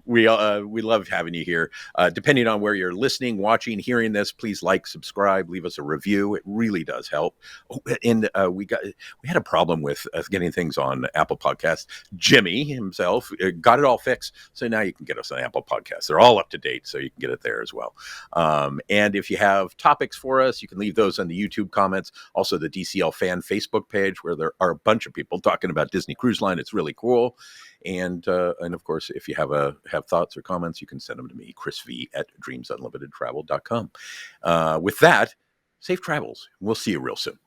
We love having you here. Depending on where you're listening, watching, hearing this, please like, subscribe, leave us a review. It really does help. And we had a problem with getting things on Apple Podcasts. Jimmy himself got it all fixed, so now you can get us on Apple Podcasts. They're all up to date, so you can get it there as well. And if you have topics for us, you can leave those in the YouTube comments. Also, the DCL fan Facebook page, where there are a bunch of people talking about Disney Cruise Line. It's really cool. And of course, if you have thoughts or comments, you can send them to me, Chris V at dreamsunlimitedtravel.com. With that, safe travels. We'll see you real soon.